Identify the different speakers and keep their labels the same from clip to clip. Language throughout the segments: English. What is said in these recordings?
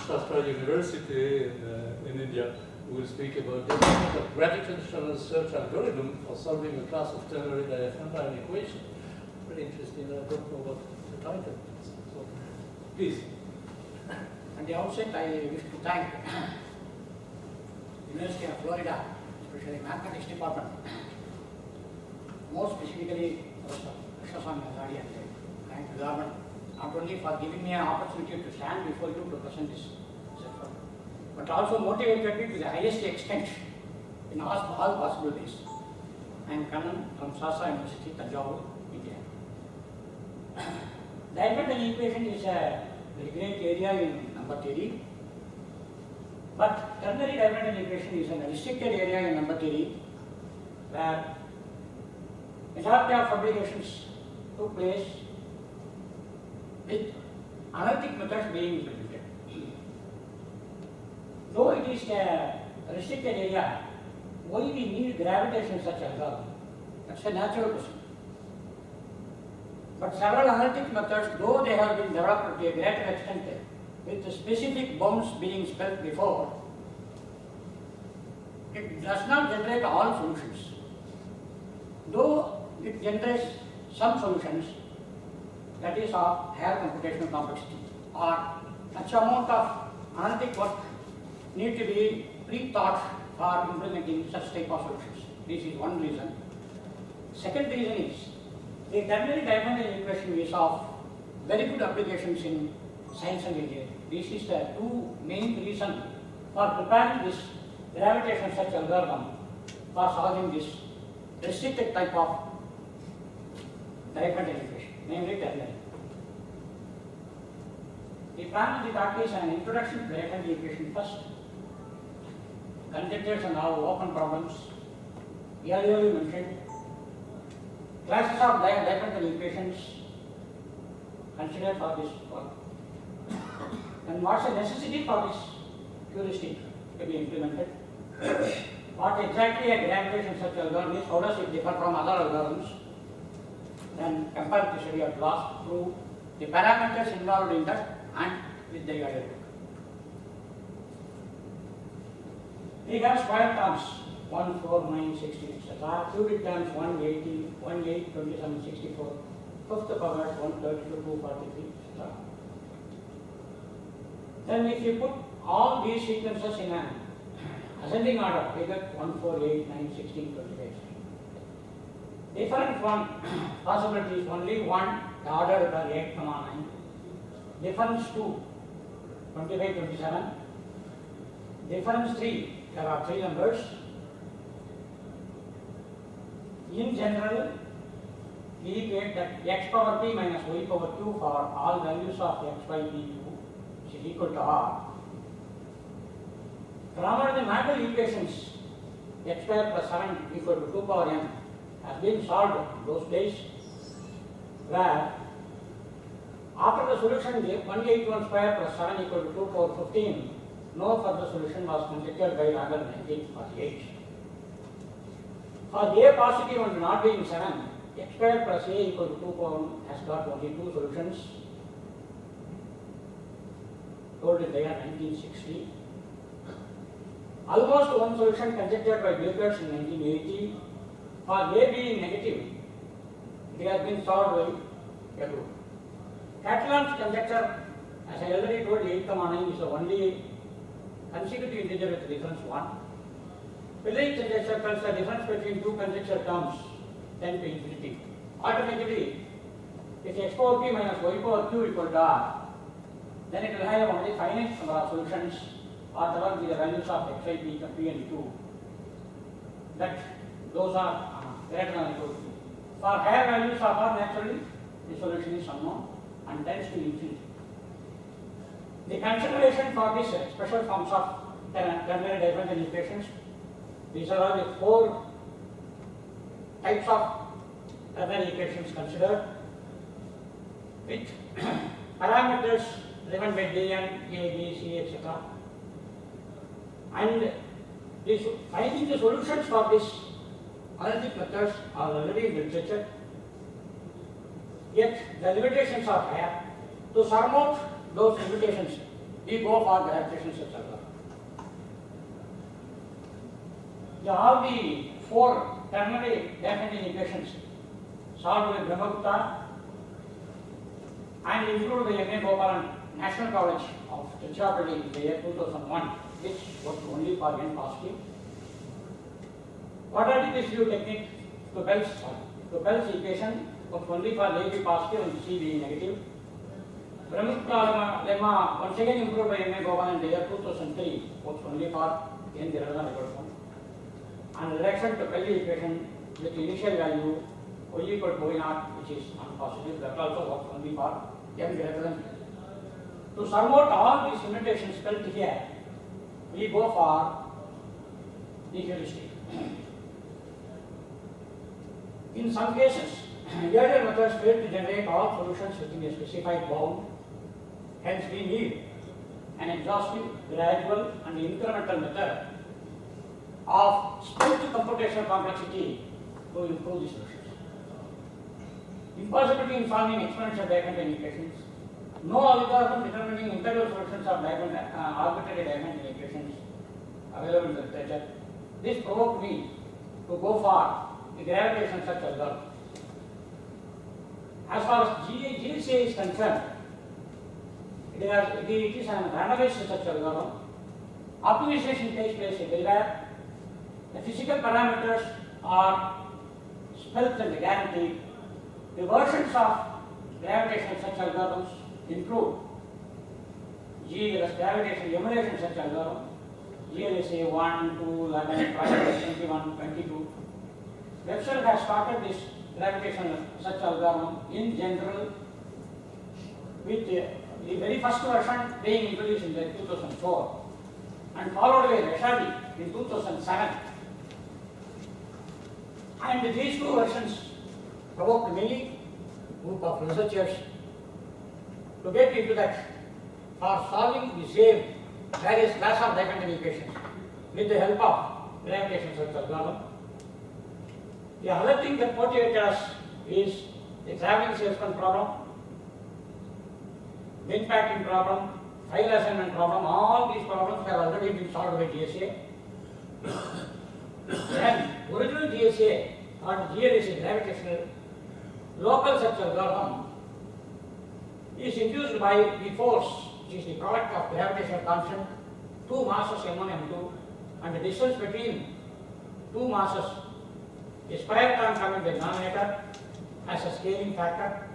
Speaker 1: Shastra University in India, who will speak about the gravitational search algorithm for solving a class of ternary diaphantine equation. Very interesting. I don't know what the title is. So, please.
Speaker 2: At the outset, I wish to thank University of Florida, especially Mathematics Department, more specifically Professor Krishna Azadi, and thank the government not only for giving me an opportunity to stand before you to present this effort, but also motivated me to the highest extent in all possible ways. I am Kannan from Sastra University, Tanjavur, India. Diagonal equation is a very great area in number theory, but ternary diagonal equation is a restricted area in number theory where majority of publications took place with analytic methods being implemented. Though it is a restricted area, why we need gravitation such algorithm? That's a natural question. But several analytic methods, though they have been developed to a greater extent with specific bounds being spelled before, it does not generate all solutions. Though it generates some solutions, that is of higher computational complexity, or such amount of analytic work need to be pre-thought for implementing such type of solutions. This is one reason. Second reason is the ternary diagonal equation is of very good applications in science and engineering. This is the two main reasons for preparing this gravitation search algorithm for solving this restricted type of diagonal equation, namely ternary. The plan of the talk is an introduction to diagonal equation first, conjectures and all open problems, earlier mentioned, classes of diagonal equations considered for this work, and what's the necessity for this heuristic to be implemented, what exactly a gravitation search algorithm is, how does it differ from other algorithms, then compare the study of loss through the parameters involved in that and with the diagonal. We have square terms 1, 4, 9, 16, etc. Cubic terms 180, 18, 27, 64, fifth powers 132, 243, etc. Then if you put all these sequences in an ascending order, we get 1, 4, 8, 9, 16, 25. Difference one possibility is only one, the order is 8, 9. Difference 2, 25, 27. Difference 3, there are 3 numbers. In general, we equate that x power p minus y power q for all values of x by p q is equal to r. From the mathematical equations, x square plus 7 equal to 2 power n has been solved in those days where after the solution 181 square plus 7 equal to 2 power 15, no further solution was conjectured by Ragal 1948. For a positive and not being 7, x square plus a equal to 2 power has got only 2 solutions. Told in the year 1960. Almost one solution conjectured by Wilkers in 1980. For a being negative, it has been solved by Yahoo. Catalan's conjecture, as I already told, 8, 9 is the only consecutive integer with difference 1. Pillay's conjecture tells the difference between two conjecture terms tend to infinity. Automatically, if x power p minus y power q equal to r, then it will have only finite number of solutions, whatever be the values of x, y, p and q. That those are greater than or equal to. For higher values of r, naturally, the solution is unknown and tends to infinity. The consideration for these special forms of ternary diagonal equations, these are all the 4 types of ternary equations considered with parameters given by dn, a, b, c, etc. And finding the solutions for these analytic methods are already in literature, yet the limitations are higher. To surmount those limitations, we go for gravitational search algorithm. All the four ternary definite equations solved with Brahmagupta and improved by M.A. Gopalan, National College of Tiruchirappalli in the year 2001, which was only for N positive. Quadratic distributive technique to Bell's equation was only for A B positive and C B negative. Brahmagupta lemma once again improved by M.A. Gopalan in the year 2003 was only for N greater than or equal to 1. And reduction to Bell equation with initial value y equal to y naught, which is non-positive, that also works only for n greater than. To surmount all these limitations felt here, we go for the heuristic. In some cases, earlier methods fail to generate all solutions within a specified bound. Hence, we need an exhaustive, gradual, and incremental method of split computational complexity to improve the solutions. Impossibility in solving exponential Diophantine equations. No algorithm determining integral solutions of arbitrary Diophantine equations available in the literature. This provoked me to go for the gravitational search algorithm. As far as GSA is concerned, it is an randomized search algorithm. Optimization takes place everywhere. The physical parameters are spelt and guaranteed. The versions of gravitational search algorithms include GLS gravitational emulation search algorithm, GLSA 1, 2, 11, 5, 21, 22. Webster has started this gravitational search algorithm in general with the very first version being introduced in 2004 and followed by Reshadi in 2007. And these two versions provoked many group of researchers to get into that for solving the same various class of Diophantine equations with the help of gravitational search algorithm. The other thing that motivated us is the traveling salesman problem, bin packing problem, file assignment problem. All these problems have already been solved by GSA. And original GSA or GLSA gravitational local search algorithm is induced by the force, which is the product of gravitational constant, two masses m1, m2, and the distance between two masses, a square term coming by denominator as a scaling factor,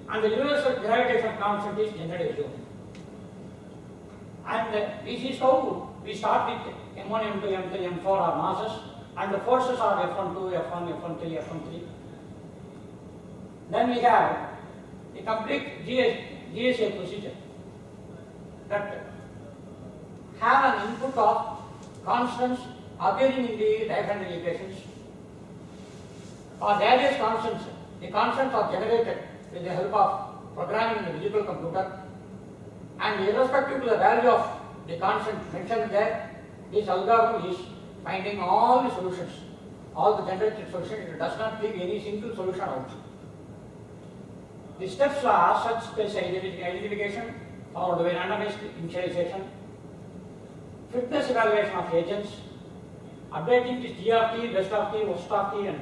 Speaker 2: and the universal gravitational constant is generally assumed. And this is how we start with m1, m2, m3, m4 are masses, and the forces are F12, F1, F13, F13. Then we have a complete GSA procedure that have an input of constants appearing in the Diophantine equations. For various constants, the constants are generated with the help of programming in the digital computer, and irrespective to the value of the constant mentioned there, this algorithm is finding all the solutions, all the generated solutions. It does not leave any single solution out. The steps are such space identification, followed by randomized initialization, fitness evaluation of agents, updating this G of t, best of t, worst of t, and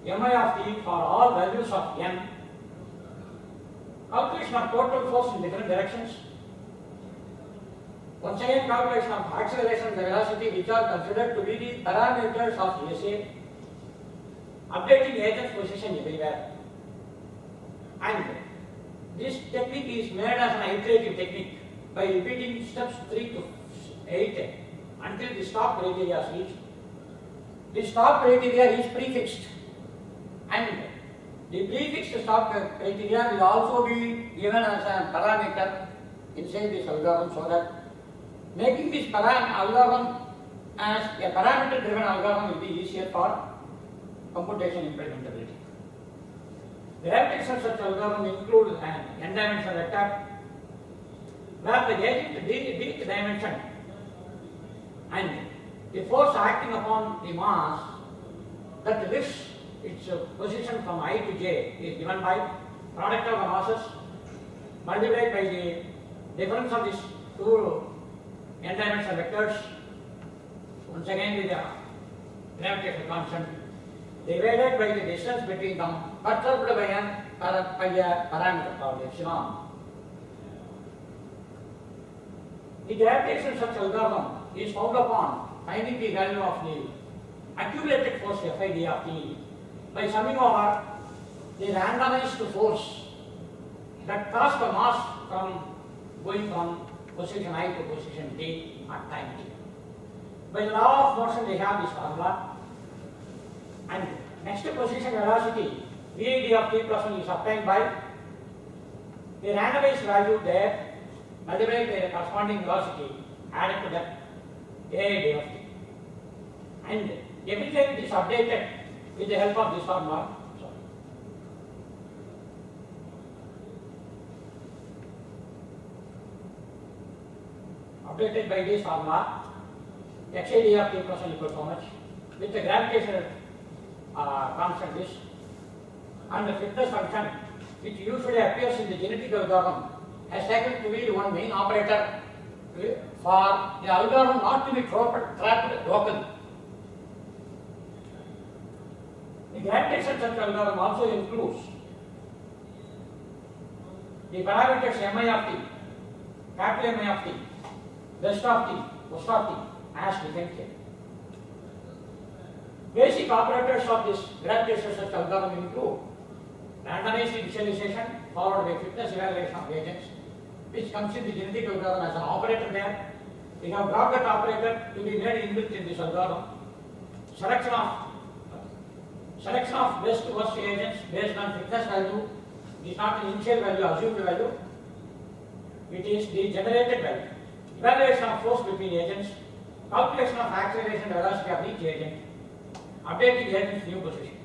Speaker 2: Mi of t for all values of n, calculation of total force in different directions, once again calculation of acceleration and velocity, which are considered to be the parameters of GSA, updating agent's position everywhere. And this technique is made as an iterative technique by repeating steps 3 to 8 until the stop criteria is reached. The stop criteria is prefixed, and the prefixed stop criteria will also be given as a parameter inside this algorithm, so that making this algorithm as a parameter driven algorithm will be easier for computation implementability. The gravitational search algorithm includes an n-dimensional vector where the agent d dimension and the force acting upon the mass that lifts its position from I to j is given by product of the masses multiplied by the difference of these two n-dimensional vectors, once again with the gravitational constant, divided by the distance between them, perturbed by a parameter called epsilon. The gravitational search algorithm is founded upon finding the value of the accumulated force Fid of T by summing over the randomized force that caused the mass from going from position I to position D at time T. By the law of motion they have this formula, and next position velocity Vid of T plus 1 is obtained by the randomized value there multiplied by the corresponding velocity added to that AID of T. And everything is updated with the help of this formula. Updated by this formula, XID of T plus 1 equals how much? With the gravitational constant is, and the fitness function, which usually appears in the genetic algorithm, has taken to be the one main operator for the algorithm not to be trapped local. The gravitational search algorithm also includes the parameters Mi of T, capital Mi of T, west of T, west of T, as defined here. Basic operators of this gravitational search algorithm include randomized initialization followed by fitness evaluation of agents, which comes in the genetic algorithm as an operator there. We have brought that operator to be made inbuilt in this algorithm. Selection of best to worst agents based on fitness value. It is not the initial value, assumed value. It is the generated value. Evaluation of force between agents. Calculation of acceleration velocity of each agent. Updating agent's new position.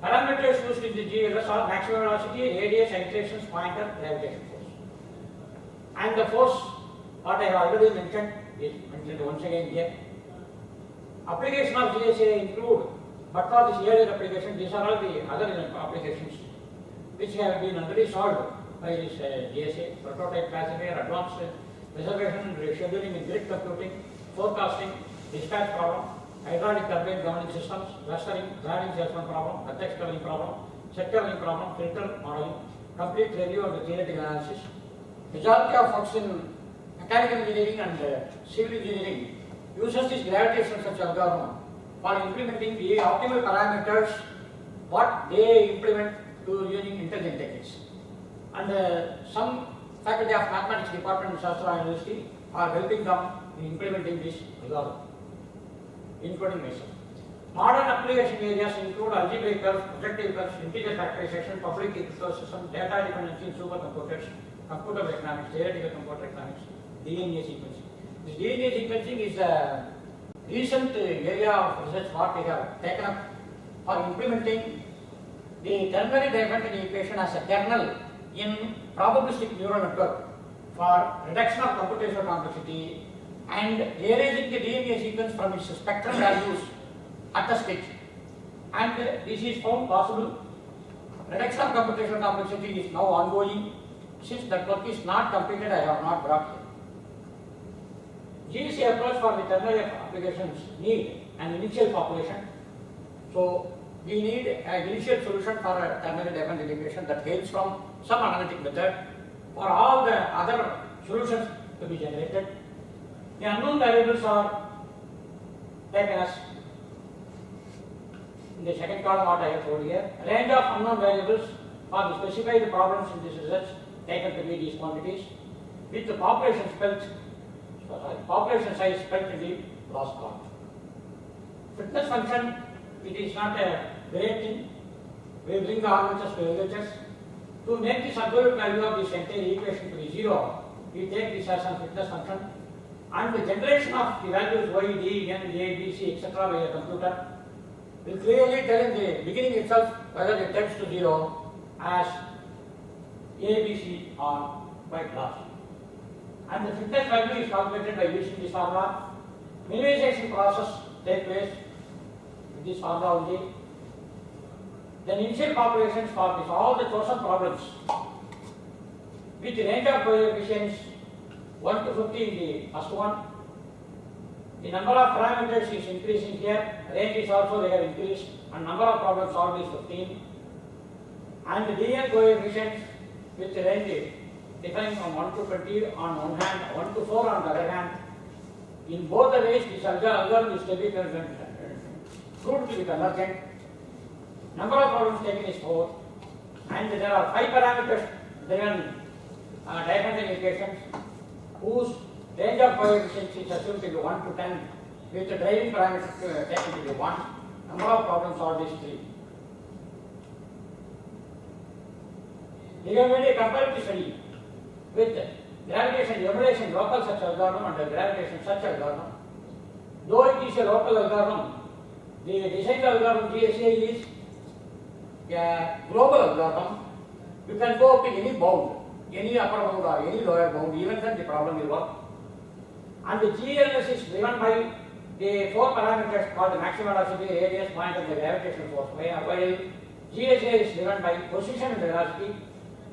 Speaker 2: Parameters used in the GLS are maximum velocity, radius, iterations, pointer, gravitation force. And the force, what I have already mentioned, is mentioned once again here. Application of GSA include, but for this earlier application, these are all the other applications which have been already solved by this GSA, prototype classifier, advanced reservation, scheduling in grid computing, forecasting, dispatch problem, hydraulic turbine governing systems, clustering, driving salesman problem, context leveling problem, sector leveling problem, filter modeling, complete review of the theoretical analysis. Majority of folks in mechanical engineering and civil engineering uses this gravitational search algorithm for implementing the optimal parameters what they implement to using intelligent techniques. And some faculty of mathematics department in Shastra University are helping them in implementing this algorithm, including myself. Modern application areas include algebraic curves, projective curves, integer factorization, public key crypto system, data dependency in supercomputers, computer economics, theoretical computer economics, DNA sequencing. This DNA sequencing is a recent area of research what we have taken up for implementing the ternary differential equation as a kernel in probabilistic neural network for reduction of computational complexity and rearranging the DNA sequence from its spectral values at the stage. And this is found possible. Reduction of computational complexity is now ongoing. Since that work is not completed, I have not brought here. GSA approach for the ternary applications need an initial population. So we need an initial solution for a ternary differential equation that hails from some analytic method for all the other solutions to be generated. The unknown variables are taken as in the second column what I have told here. Range of unknown variables for the specified problems in this research taken to be these quantities with the population size spelt in the last column. Fitness function, it is not a great thing. We bring the RHS to LHS. To make this absolute value of this entire equation to be 0, we take this as a fitness function, and the generation of the values y, d, n, a, b, c, etc. by a computer will clearly tell in the beginning itself whether it tends to 0 as a, b, c or quite large. And the fitness value is calculated by using this formula. Minimization process takes place with this formula only. Then initial populations for this, all the chosen problems with range of coefficients 1 to 50 in the first one. The number of parameters is increasing here, range is also they have increased, and number of problems solved is 15. And the DN coefficients with range differing from 1 to 20 on one hand, 1 to 4 on the other hand. In both the ways, this algorithm is to be proved to be convergent. Number of problems taken is 4, and there are 5 parameters driven differential equations whose range of coefficients is assumed to be 1 to 10, with the driving parameter taken to be 1. Number of problems solved is 3. We have made a comparative study with gravitation emulation local search algorithm and gravitation search algorithm. Though it is a local algorithm, the design algorithm GSA is a global algorithm. You can go up to any bound, any upper bound or any lower bound, even then the problem will work. And the GLS is driven by the 4 parameters called the maximum velocity, radius, point, and the gravitational force, while GSA is driven by position and velocity,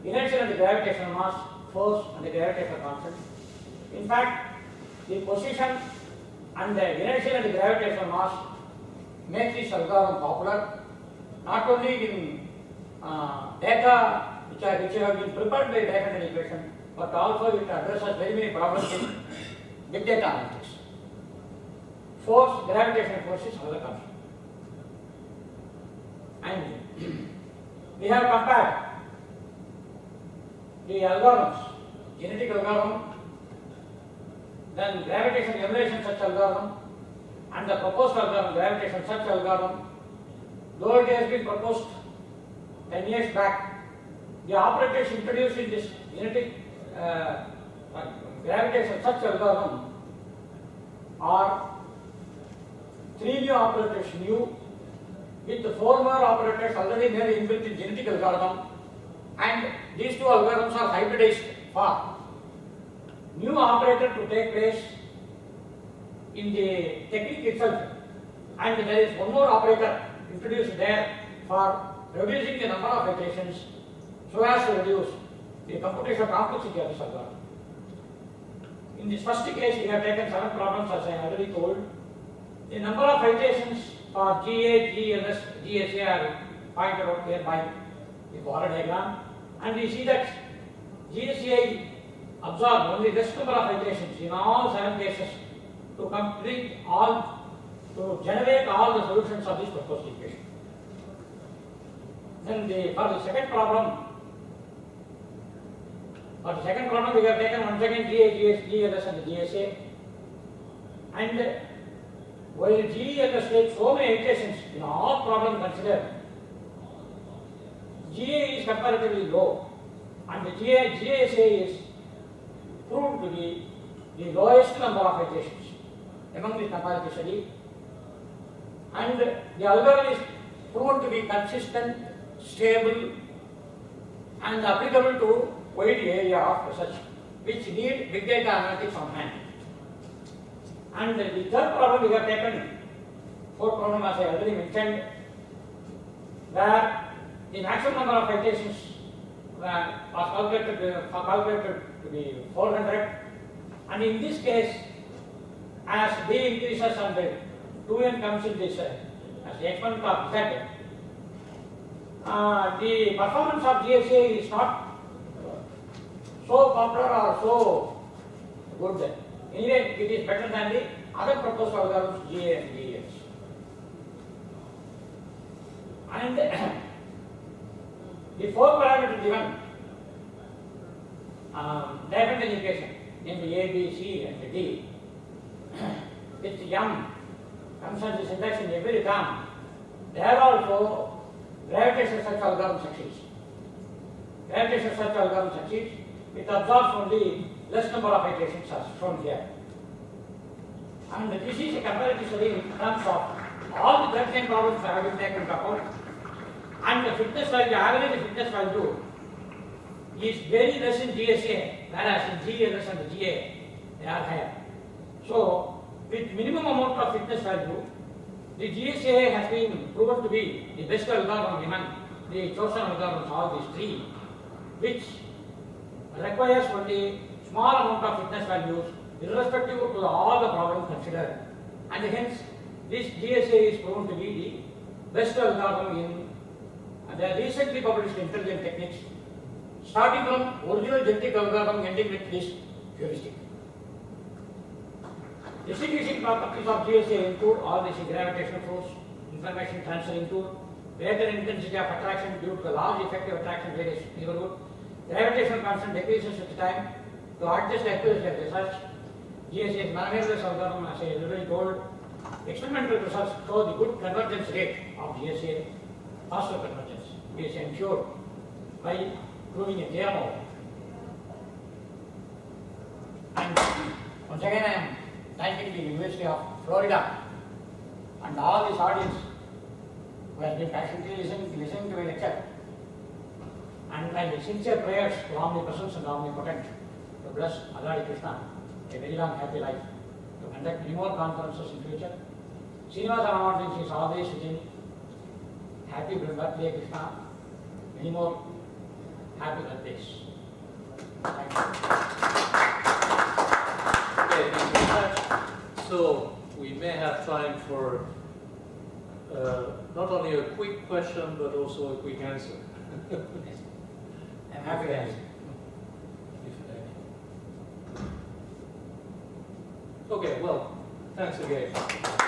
Speaker 2: inertial and the gravitational mass, force and the gravitational constant. In fact, the position and the inertial and the gravitational mass make this algorithm popular, not only in data which have been prepared by differential equation, but also it addresses very many problems in big data analytics. Force, gravitational force is another concept. And we have compared the algorithms, genetic algorithm, then gravitation emulation search algorithm, and the proposed algorithm, gravitation search algorithm. Though it has been proposed 10 years back, the operators introduced in this genetic gravitation search algorithm are 3 new operators new, with the 4 more operators already there inbuilt in genetic algorithm, and these 2 algorithms are hybridized for new operator to take place in the technique itself, and there is one more operator introduced there for reducing the number of iterations so as to reduce the computational complexity of this algorithm. In this first case, we have taken 7 problems as I already told. The number of iterations for GA, GLS, GSA are pointed out here by the Bohr diagram, and we see that GSA absorbed only less number of iterations in all 7 cases to complete all, to generate all the solutions of this proposed equation. Then for the second problem, we have taken once again GA, GLS and the GSA, and while GLS takes so many iterations in all problems considered, GA is comparatively low, and the GSA is proved to be the lowest number of iterations among the comparative study, and the algorithm is proven to be consistent, stable, and applicable to wide area of research which need big data analytics on hand. And the third problem we have taken, fourth problem as I already mentioned, where the maximum number of iterations was calculated to be 400, and in this case, as D increases and the 2n comes in this as the exponent of Z, the performance of GSA is not so popular or so good. Anyway, it is better than the other proposed algorithms GA and GS. And the 4 parameter given differential equation namely A, B, C and D with M comes as the syntax in every term, there also gravitational search algorithm succeeds. Gravitational search algorithm succeeds. It absorbs only less number of iterations as shown here. And this is a comparative study in terms of all the 13 problems that have been taken into account. And the fitness value, average fitness value is very less in GSA, whereas in GLS and the GA they are higher. So, with minimum amount of fitness value, the GSA has been proven to be the best algorithm among the chosen algorithms, all these 3, which requires only small amount of fitness values irrespective to all the problems considered, and hence this GSA is proven to be the best algorithm in the recently published intelligent techniques, starting from original genetic algorithm ending with this heuristic. Distinguishing properties of GSA include all these: gravitational force, information transferring tool, greater intensity of attraction due to the large effective attraction radius neighborhood, gravitational constant decreases with time. To adjust accuracy of research, GSA is non-errorless algorithm, as I already told. Experimental results show the good convergence rate of GSA, faster convergence is ensured by proving a theorem. And once again, I am thanking the University of Florida and all this audience who has been passionately listening to my lecture. And my sincere prayers to Omnipresence and Omnipotent to bless Adari Krishna a very long happy life, to conduct many more conferences in future. Srinivasa Ramanujan is always within. Happy birthday, Krishna. Many more happy birthdays. Thank you.
Speaker 1: Okay, thank you very much. So we may have time for not only a quick question, but also a quick answer.
Speaker 2: I'm happy to answer.
Speaker 1: Okay, well, thanks again.